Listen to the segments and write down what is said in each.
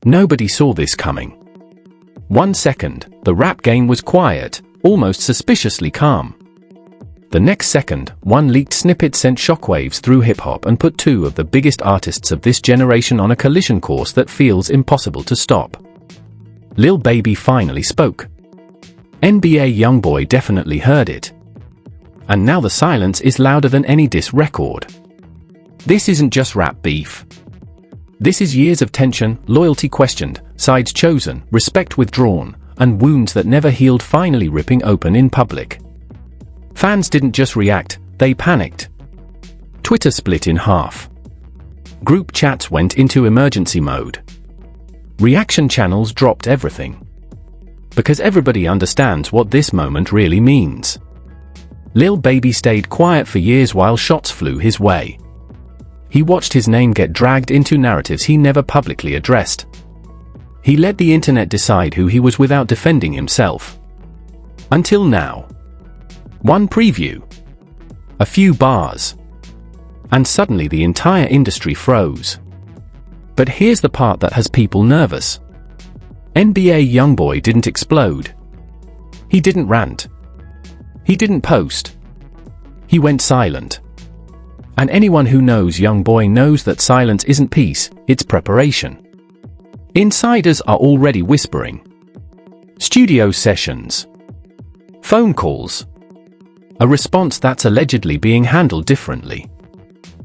Nobody saw this coming. 1 second, the rap game was quiet, almost suspiciously calm. The next second, one leaked snippet sent shockwaves through hip-hop and put two of the biggest artists of this generation on a collision course that feels impossible to stop. Lil Baby finally spoke. NBA YoungBoy definitely heard it. And now the silence is louder than any diss record. This isn't just rap beef. This is years of tension, loyalty questioned, sides chosen, respect withdrawn, and wounds that never healed finally ripping open in public. Fans didn't just react, they panicked. Twitter split in half. Group chats went into emergency mode. Reaction channels dropped everything. Because everybody understands what this moment really means. Lil Baby stayed quiet for years while shots flew his way. He watched his name get dragged into narratives he never publicly addressed. He let the internet decide who he was without defending himself. Until now. One preview. A few bars. And suddenly the entire industry froze. But here's the part that has people nervous. NBA YoungBoy didn't explode. He didn't rant. He didn't post. He went silent. And anyone who knows YoungBoy knows that silence isn't peace, it's preparation. Insiders are already whispering. Studio sessions. Phone calls. A response that's allegedly being handled differently.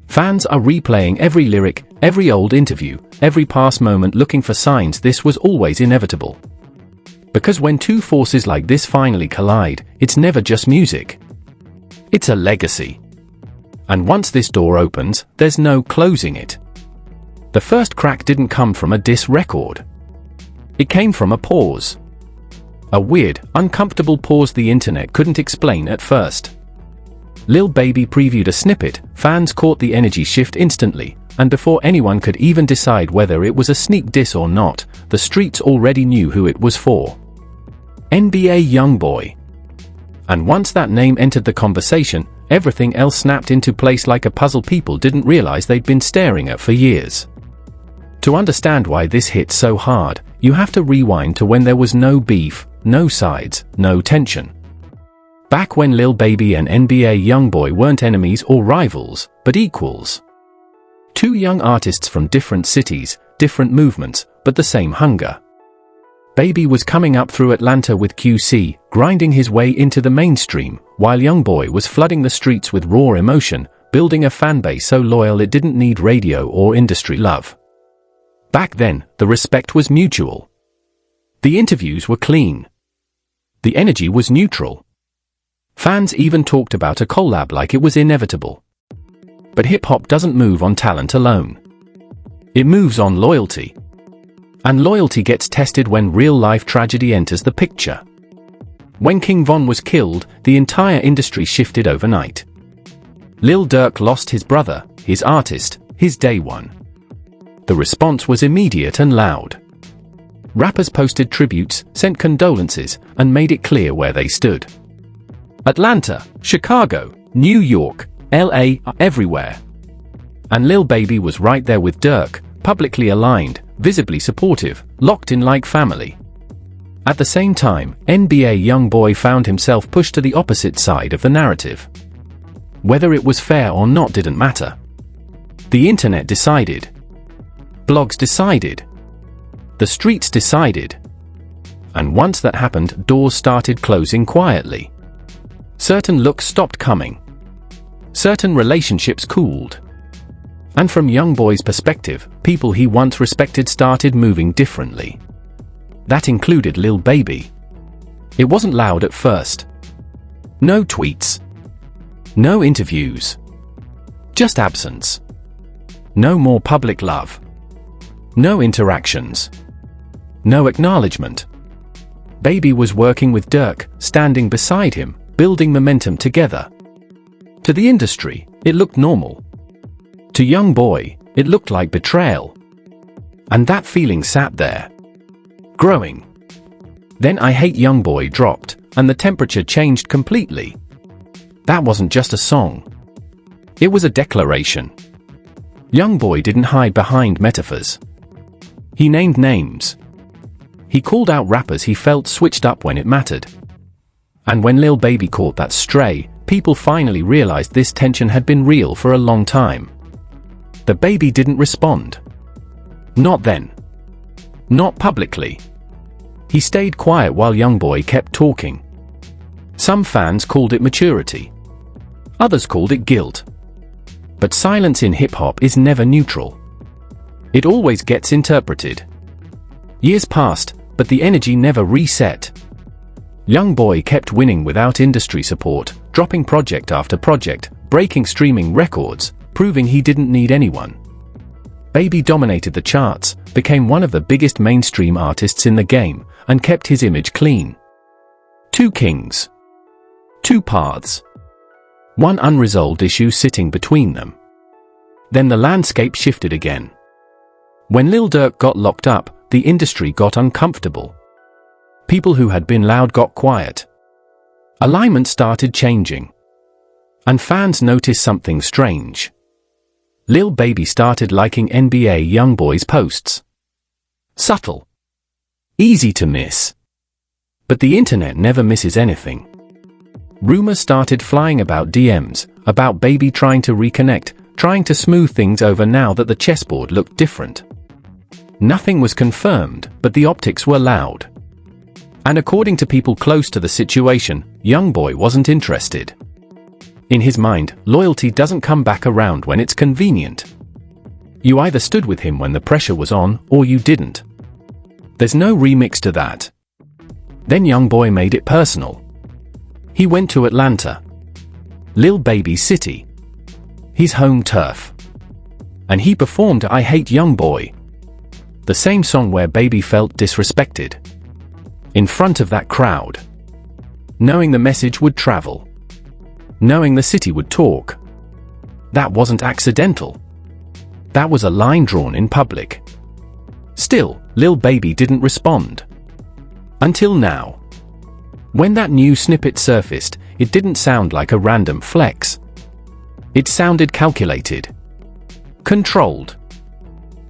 Fans are replaying every lyric, every old interview, every past moment looking for signs this was always inevitable. Because when two forces like this finally collide, it's never just music. It's a legacy. And once this door opens, there's no closing it. The first crack didn't come from a diss record. It came from a pause. A weird, uncomfortable pause the internet couldn't explain at first. Lil Baby previewed a snippet, fans caught the energy shift instantly, and before anyone could even decide whether it was a sneak diss or not, the streets already knew who it was for. NBA YoungBoy. And once that name entered the conversation, everything else snapped into place like a puzzle people didn't realize they'd been staring at for years. To understand why this hit so hard, you have to rewind to when there was no beef, no sides, no tension. Back when Lil Baby and NBA YoungBoy weren't enemies or rivals, but equals. Two young artists from different cities, different movements, but the same hunger. Baby was coming up through Atlanta with QC, grinding his way into the mainstream, while YoungBoy was flooding the streets with raw emotion, building a fanbase so loyal it didn't need radio or industry love. Back then, the respect was mutual. The interviews were clean. The energy was neutral. Fans even talked about a collab like it was inevitable. But hip-hop doesn't move on talent alone. It moves on loyalty. And loyalty gets tested when real-life tragedy enters the picture. When King Von was killed, the entire industry shifted overnight. Lil Durk lost his brother, his artist, his day one. The response was immediate and loud. Rappers posted tributes, sent condolences, and made it clear where they stood. Atlanta, Chicago, New York, LA, everywhere. And Lil Baby was right there with Durk, publicly aligned, visibly supportive, locked in like family. At the same time, NBA YoungBoy found himself pushed to the opposite side of the narrative. Whether it was fair or not didn't matter. The internet decided. Blogs decided. The streets decided. And once that happened, doors started closing quietly. Certain looks stopped coming. Certain relationships cooled. And from YoungBoy's perspective, people he once respected started moving differently. That included Lil Baby. It wasn't loud at first. No tweets. No interviews. Just absence. No more public love. No interactions. No acknowledgement. Baby was working with Durk, standing beside him, building momentum together. To the industry, it looked normal. To YoungBoy, it looked like betrayal. And that feeling sat there. Growing. Then I Hate YoungBoy dropped, and the temperature changed completely. That wasn't just a song. It was a declaration. YoungBoy didn't hide behind metaphors. He named names. He called out rappers he felt switched up when it mattered. And when Lil Baby caught that stray, people finally realized this tension had been real for a long time. The Baby didn't respond. Not then. Not publicly. He stayed quiet while YoungBoy kept talking. Some fans called it maturity. Others called it guilt. But silence in hip-hop is never neutral. It always gets interpreted. Years passed, but the energy never reset. YoungBoy kept winning without industry support, dropping project after project, breaking streaming records, proving he didn't need anyone. Baby dominated the charts, became one of the biggest mainstream artists in the game, and kept his image clean. Two kings. Two paths. One unresolved issue sitting between them. Then the landscape shifted again. When Lil Durk got locked up, the industry got uncomfortable. People who had been loud got quiet. Alignment started changing. And fans noticed something strange. Lil Baby started liking NBA YoungBoy's posts. Subtle. Easy to miss. But the internet never misses anything. Rumors started flying about DMs, about Baby trying to reconnect, trying to smooth things over now that the chessboard looked different. Nothing was confirmed, but the optics were loud. And according to people close to the situation, YoungBoy wasn't interested. In his mind, loyalty doesn't come back around when it's convenient. You either stood with him when the pressure was on, or you didn't. There's no remix to that. Then YoungBoy made it personal. He went to Atlanta. Lil Baby's city. His home turf. And he performed I Hate YoungBoy. The same song where Baby felt disrespected. In front of that crowd. Knowing the message would travel. Knowing the city would talk. That wasn't accidental. That was a line drawn in public. Still, Lil Baby didn't respond. Until now. When that new snippet surfaced, it didn't sound like a random flex. It sounded calculated. Controlled.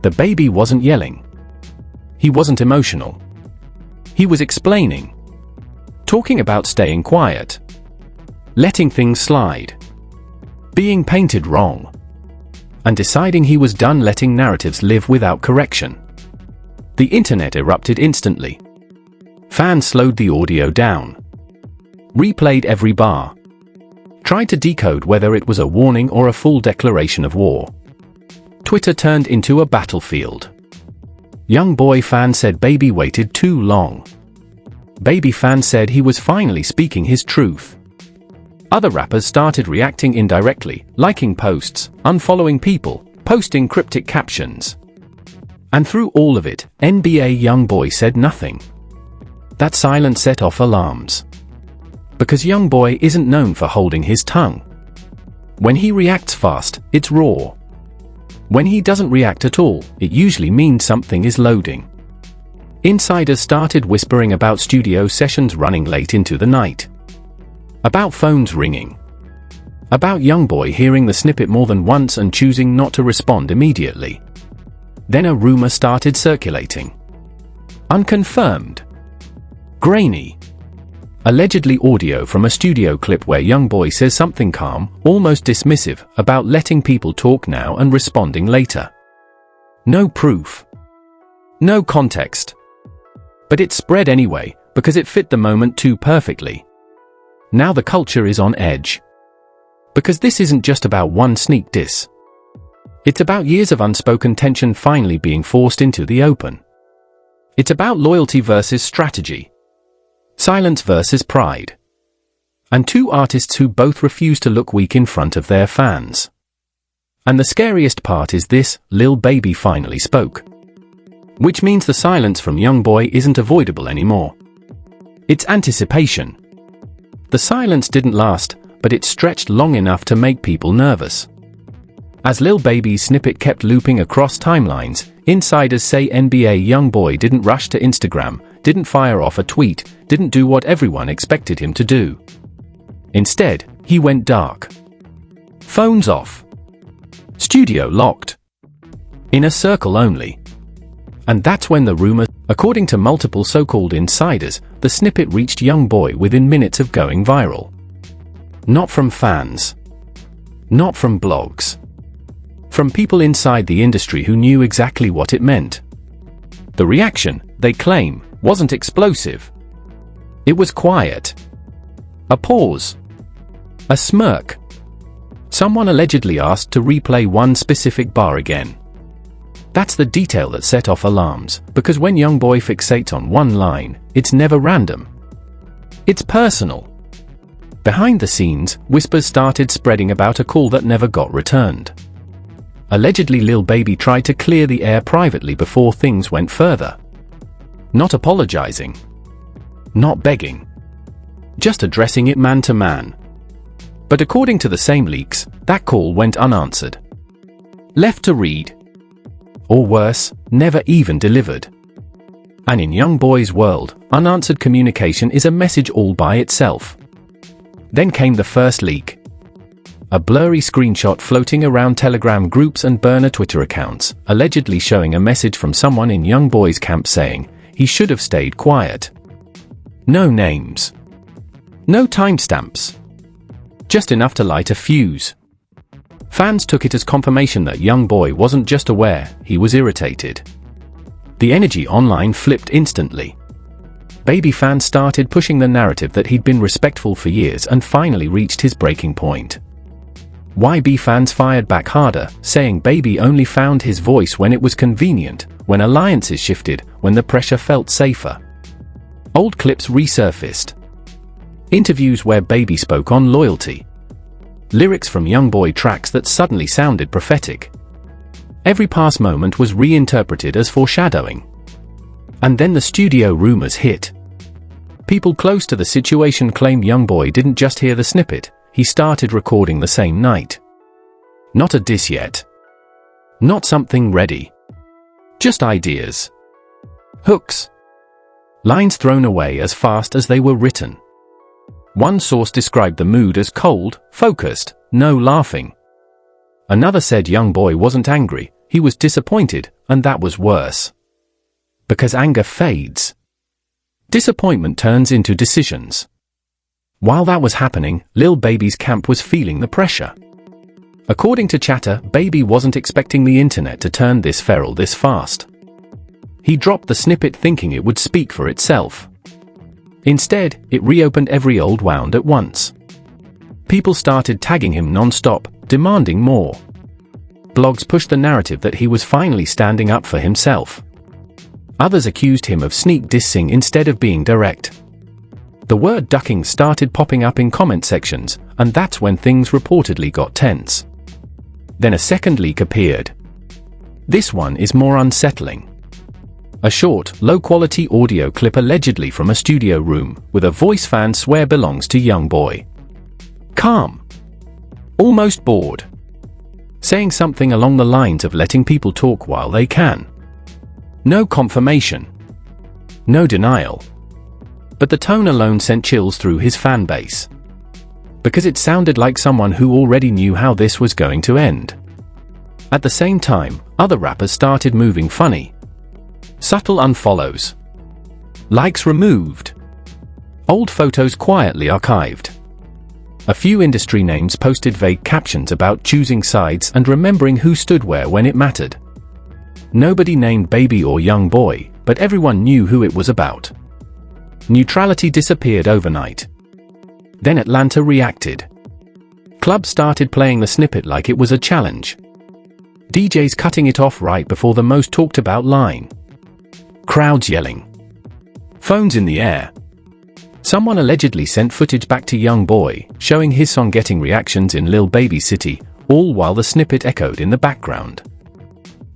The Baby wasn't yelling. He wasn't emotional. He was explaining. Talking about staying quiet. Letting things slide. Being painted wrong. And deciding he was done letting narratives live without correction. The internet erupted instantly. Fans slowed the audio down. Replayed every bar. Tried to decode whether it was a warning or a full declaration of war. Twitter turned into a battlefield. YoungBoy fans said Baby waited too long. Baby fans said he was finally speaking his truth. Other rappers started reacting indirectly, liking posts, unfollowing people, posting cryptic captions. And through all of it, NBA YoungBoy said nothing. That silence set off alarms. Because YoungBoy isn't known for holding his tongue. When he reacts fast, it's raw. When he doesn't react at all, it usually means something is loading. Insiders started whispering about studio sessions running late into the night. About phones ringing. About YoungBoy hearing the snippet more than once and choosing not to respond immediately. Then a rumor started circulating. Unconfirmed. Grainy. Allegedly audio from a studio clip where YoungBoy says something calm, almost dismissive, about letting people talk now and responding later. No proof. No context. But it spread anyway, because it fit the moment too perfectly. Now the culture is on edge. Because this isn't just about one sneak diss. It's about years of unspoken tension finally being forced into the open. It's about loyalty versus strategy. Silence versus pride. And two artists who both refuse to look weak in front of their fans. And the scariest part is this: Lil Baby finally spoke. Which means the silence from YoungBoy isn't avoidable anymore. It's anticipation. The silence didn't last, but it stretched long enough to make people nervous. As Lil Baby's snippet kept looping across timelines, insiders say NBA YoungBoy didn't rush to Instagram, didn't fire off a tweet, didn't do what everyone expected him to do. Instead, he went dark. Phones off. Studio locked. In a circle only. And that's when the rumor, according to multiple so-called insiders, the snippet reached YoungBoy within minutes of going viral. Not from fans. Not from blogs. From people inside the industry who knew exactly what it meant. The reaction, they claim, wasn't explosive. It was quiet. A pause. A smirk. Someone allegedly asked to replay one specific bar again. That's the detail that set off alarms, because when YoungBoy fixates on one line, it's never random. It's personal. Behind the scenes, whispers started spreading about a call that never got returned. Allegedly, Lil Baby tried to clear the air privately before things went further. Not apologizing. Not begging. Just addressing it man to man. But according to the same leaks, that call went unanswered. Left to read. Or worse, never even delivered. And in YoungBoy's world, unanswered communication is a message all by itself. Then came the first leak. A blurry screenshot floating around Telegram groups and burner Twitter accounts, allegedly showing a message from someone in YoungBoy's camp saying, he should have stayed quiet. No names. No timestamps. Just enough to light a fuse. Fans took it as confirmation that YoungBoy wasn't just aware, he was irritated. The energy online flipped instantly. Baby fans started pushing the narrative that he'd been respectful for years and finally reached his breaking point. YB fans fired back harder, saying Baby only found his voice when it was convenient, when alliances shifted, when the pressure felt safer. Old clips resurfaced. Interviews where Baby spoke on loyalty. Lyrics from YoungBoy tracks that suddenly sounded prophetic. Every past moment was reinterpreted as foreshadowing. And then the studio rumors hit. People close to the situation claim YoungBoy didn't just hear the snippet, he started recording the same night. Not a diss yet. Not something ready. Just ideas. Hooks. Lines thrown away as fast as they were written. One source described the mood as cold, focused, no laughing. Another said YoungBoy wasn't angry, he was disappointed, and that was worse. Because anger fades. Disappointment turns into decisions. While that was happening, Lil Baby's camp was feeling the pressure. According to chatter, Baby wasn't expecting the internet to turn this feral this fast. He dropped the snippet thinking it would speak for itself. Instead, it reopened every old wound at once. People started tagging him non-stop, demanding more. Blogs pushed the narrative that he was finally standing up for himself. Others accused him of sneak dissing instead of being direct. The word ducking started popping up in comment sections, and that's when things reportedly got tense. Then a second leak appeared. This one is more unsettling. A short, low-quality audio clip allegedly from a studio room, with a voice fans swear belongs to YoungBoy. Calm. Almost bored. Saying something along the lines of letting people talk while they can. No confirmation. No denial. But the tone alone sent chills through his fan base. Because it sounded like someone who already knew how this was going to end. At the same time, other rappers started moving funny. Subtle unfollows. Likes removed. Old photos quietly archived. A few industry names posted vague captions about choosing sides and remembering who stood where when it mattered. Nobody named Baby or YoungBoy, but everyone knew who it was about. Neutrality disappeared overnight. Then Atlanta reacted. Clubs started playing the snippet like it was a challenge. DJs cutting it off right before the most talked about line. Crowds yelling. Phones in the air. Someone allegedly sent footage back to YoungBoy, showing his song getting reactions in Lil Baby's city, all while the snippet echoed in the background.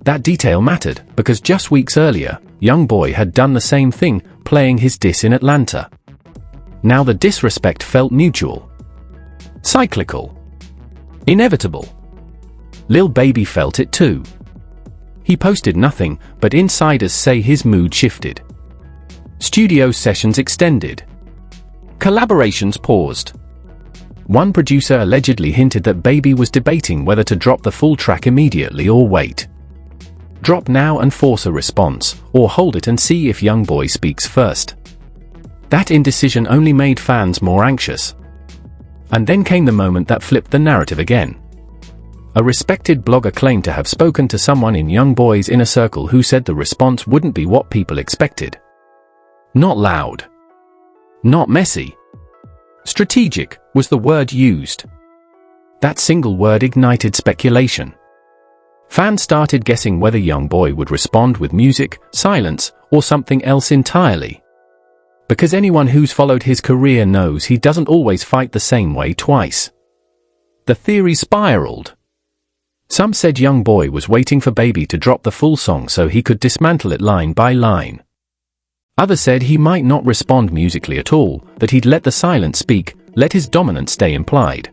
That detail mattered, because just weeks earlier, YoungBoy had done the same thing, playing his diss in Atlanta. Now the disrespect felt mutual. Cyclical. Inevitable. Lil Baby felt it too. He posted nothing, but insiders say his mood shifted. Studio sessions extended. Collaborations paused. One producer allegedly hinted that Baby was debating whether to drop the full track immediately or wait. drop now and force a response, or hold it and see if YoungBoy speaks first. That indecision only made fans more anxious. And then came the moment that flipped the narrative again. A respected blogger claimed to have spoken to someone in YoungBoy's inner circle who said the response wouldn't be what people expected. Not loud. Not messy. Strategic was the word used. That single word ignited speculation. Fans started guessing whether YoungBoy would respond with music, silence, or something else entirely. Because anyone who's followed his career knows he doesn't always fight the same way twice. The theory spiraled. Some said YoungBoy was waiting for Baby to drop the full song so he could dismantle it line by line. Others said he might not respond musically at all, that he'd let the silence speak, let his dominance stay implied.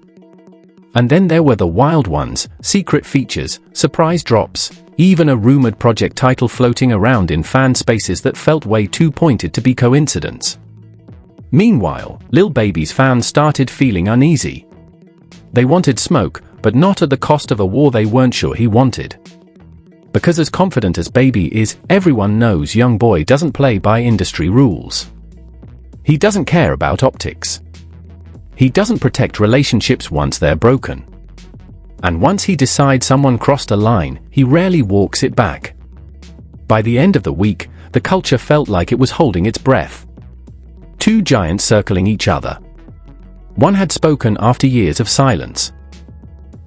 And then there were the wild ones, secret features, surprise drops, even a rumored project title floating around in fan spaces that felt way too pointed to be coincidence. Meanwhile, Lil Baby's fans started feeling uneasy. They wanted smoke, but not at the cost of a war they weren't sure he wanted. Because as confident as Baby is, everyone knows YoungBoy doesn't play by industry rules. He doesn't care about optics. He doesn't protect relationships once they're broken. And once he decides someone crossed a line, he rarely walks it back. By the end of the week, the culture felt like it was holding its breath. Two giants circling each other. One had spoken after years of silence.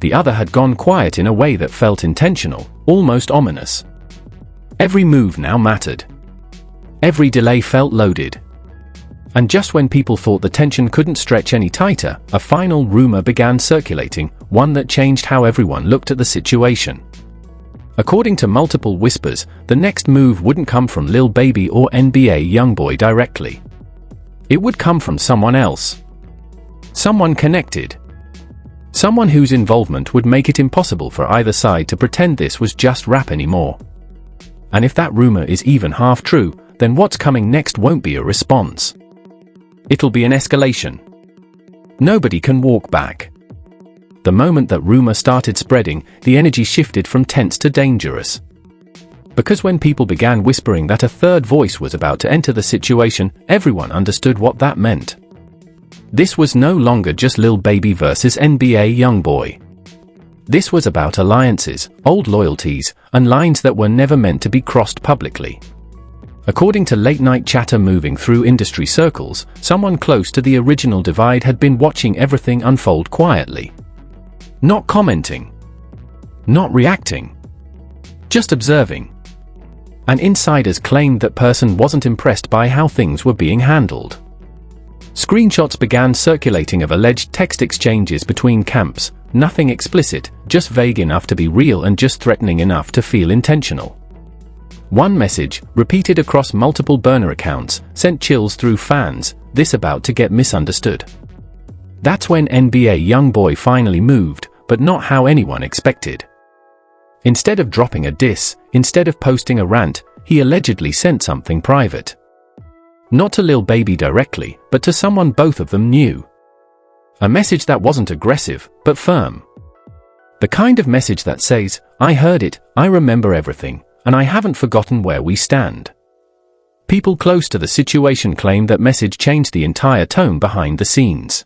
The other had gone quiet in a way that felt intentional, almost ominous. Every move now mattered. Every delay felt loaded. And just when people thought the tension couldn't stretch any tighter, a final rumor began circulating, one that changed how everyone looked at the situation. According to multiple whispers, the next move wouldn't come from Lil Baby or NBA YoungBoy directly. It would come from someone else. Someone connected. Someone whose involvement would make it impossible for either side to pretend this was just rap anymore. And if that rumor is even half true, then what's coming next won't be a response. It'll be an escalation. Nobody can walk back. The moment that rumor started spreading, the energy shifted from tense to dangerous. Because when people began whispering that a third voice was about to enter the situation, everyone understood what that meant. This was no longer just Lil Baby versus NBA YoungBoy. This was about alliances, old loyalties, and lines that were never meant to be crossed publicly. According to late-night chatter moving through industry circles, someone close to the original divide had been watching everything unfold quietly. Not commenting. Not reacting. Just observing. And insiders claimed that person wasn't impressed by how things were being handled. Screenshots began circulating of alleged text exchanges between camps, nothing explicit, just vague enough to be real and just threatening enough to feel intentional. One message, repeated across multiple burner accounts, sent chills through fans, this about to get misunderstood. That's when NBA YoungBoy finally moved, but not how anyone expected. Instead of dropping a diss, instead of posting a rant, he allegedly sent something private. Not to Lil Baby directly, but to someone both of them knew. A message that wasn't aggressive, but firm. The kind of message that says, I heard it, I remember everything, and I haven't forgotten where we stand. People close to the situation claim that message changed the entire tone behind the scenes.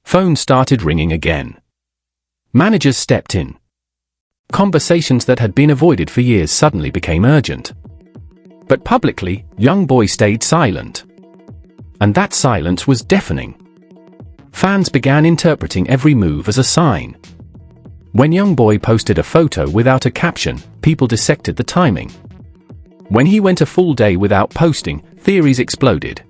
Phones started ringing again. Managers stepped in. Conversations that had been avoided for years suddenly became urgent. But publicly, YoungBoy stayed silent. And that silence was deafening. Fans began interpreting every move as a sign. When YoungBoy posted a photo without a caption, people dissected the timing. When he went a full day without posting, theories exploded.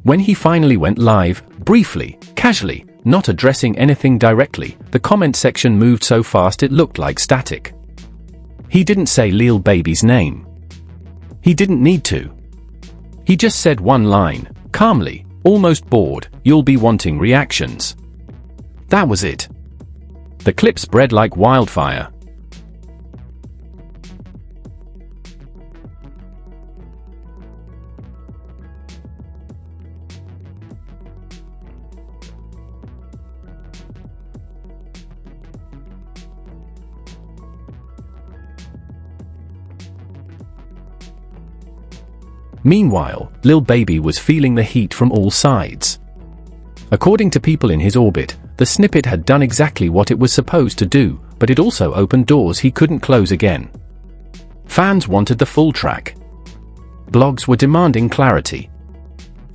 When he finally went live, briefly, casually, not addressing anything directly, the comment section moved so fast it looked like static. He didn't say Lil Baby's name. He didn't need to. He just said one line, calmly, almost bored, you'll be wanting reactions. That was it. The clip spread like wildfire. Meanwhile, Lil Baby was feeling the heat from all sides. According to people in his orbit, the snippet had done exactly what it was supposed to do, but it also opened doors he couldn't close again. Fans wanted the full track. Blogs were demanding clarity.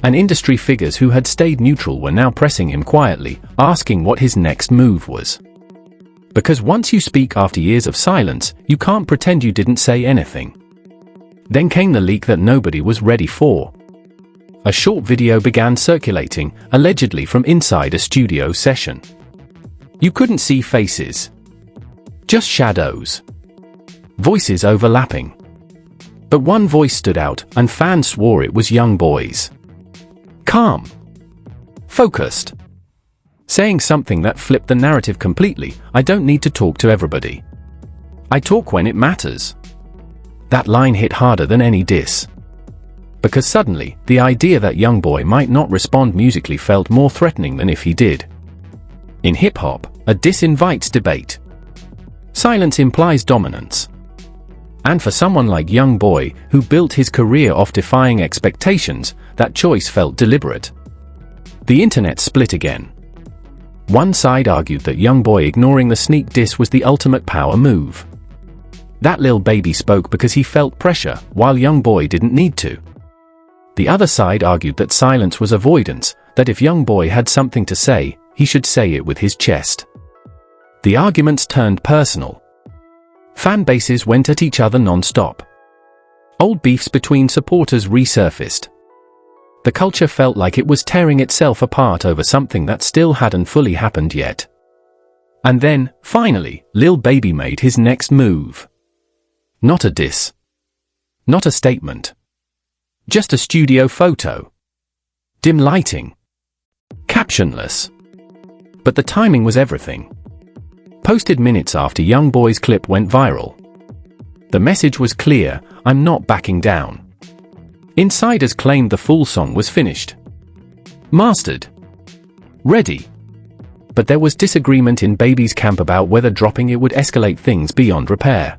And industry figures who had stayed neutral were now pressing him quietly, asking what his next move was. Because once you speak after years of silence, you can't pretend you didn't say anything. Then came the leak that nobody was ready for. A short video began circulating, allegedly from inside a studio session. You couldn't see faces. Just shadows. Voices overlapping. But one voice stood out, and fans swore it was YoungBoy's. Calm. Focused. Saying something that flipped the narrative completely: I don't need to talk to everybody. I talk when it matters. That line hit harder than any diss. Because suddenly, the idea that YoungBoy might not respond musically felt more threatening than if he did. In hip-hop, a diss invites debate. Silence implies dominance. And for someone like YoungBoy, who built his career off defying expectations, that choice felt deliberate. The internet split again. One side argued that YoungBoy ignoring the sneak diss was the ultimate power move. That Lil Baby spoke because he felt pressure, while YoungBoy didn't need to. The other side argued that silence was avoidance, that if YoungBoy had something to say, he should say it with his chest. The arguments turned personal. Fan bases went at each other non-stop. Old beefs between supporters resurfaced. The culture felt like it was tearing itself apart over something that still hadn't fully happened yet. And then, finally, Lil Baby made his next move. Not a diss. Not a statement. Just a studio photo. Dim lighting. Captionless. But the timing was everything. Posted minutes after YoungBoy's clip went viral. The message was clear: I'm not backing down. Insiders claimed the full song was finished. Mastered. Ready. But there was disagreement in Baby's camp about whether dropping it would escalate things beyond repair.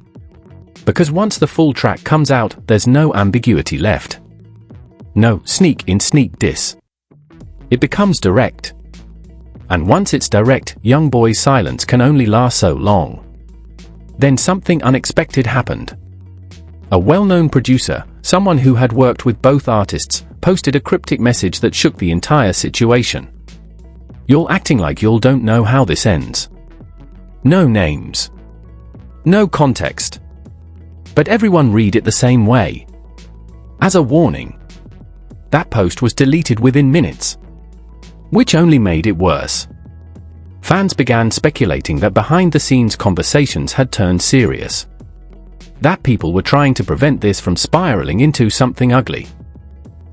Because once the full track comes out, there's no ambiguity left. No sneak in sneak diss. It becomes direct. And once it's direct, YoungBoy's silence can only last so long. Then something unexpected happened. A well-known producer, someone who had worked with both artists, posted a cryptic message that shook the entire situation. You're acting like you don't know how this ends. No names. No context. But everyone read it the same way. As a warning. That post was deleted within minutes. Which only made it worse. Fans began speculating that behind-the-scenes conversations had turned serious. That people were trying to prevent this from spiraling into something ugly.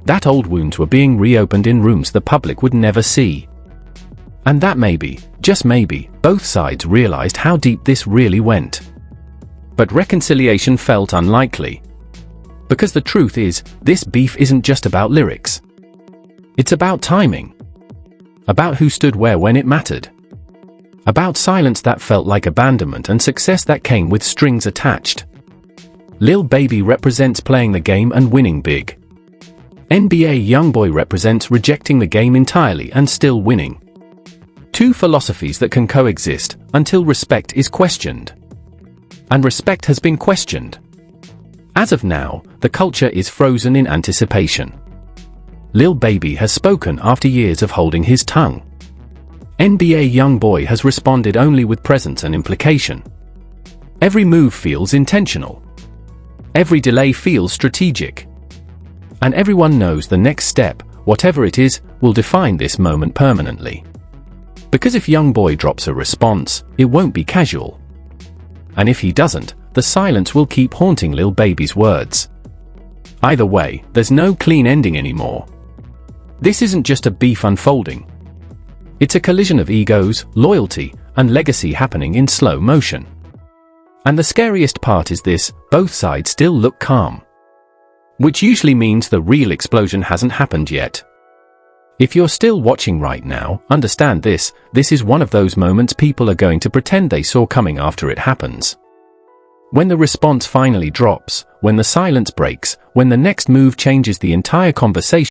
That old wounds were being reopened in rooms the public would never see. And that maybe, just maybe, both sides realized how deep this really went. But reconciliation felt unlikely. Because the truth is, this beef isn't just about lyrics. It's about timing. About who stood where when it mattered. About silence that felt like abandonment and success that came with strings attached. Lil Baby represents playing the game and winning big. NBA YoungBoy represents rejecting the game entirely and still winning. Two philosophies that can coexist until respect is questioned. And respect has been questioned. As of now, the culture is frozen in anticipation. Lil Baby has spoken after years of holding his tongue. NBA YoungBoy has responded only with presence and implication. Every move feels intentional. Every delay feels strategic. And everyone knows the next step, whatever it is, will define this moment permanently. Because if YoungBoy drops a response, it won't be casual. And if he doesn't, the silence will keep haunting Lil Baby's words. Either way, there's no clean ending anymore. This isn't just a beef unfolding. It's a collision of egos, loyalty, and legacy happening in slow motion. And the scariest part is this: both sides still look calm. Which usually means the real explosion hasn't happened yet. If you're still watching right now, understand this is one of those moments people are going to pretend they saw coming after it happens. When the response finally drops, when the silence breaks, when the next move changes the entire conversation,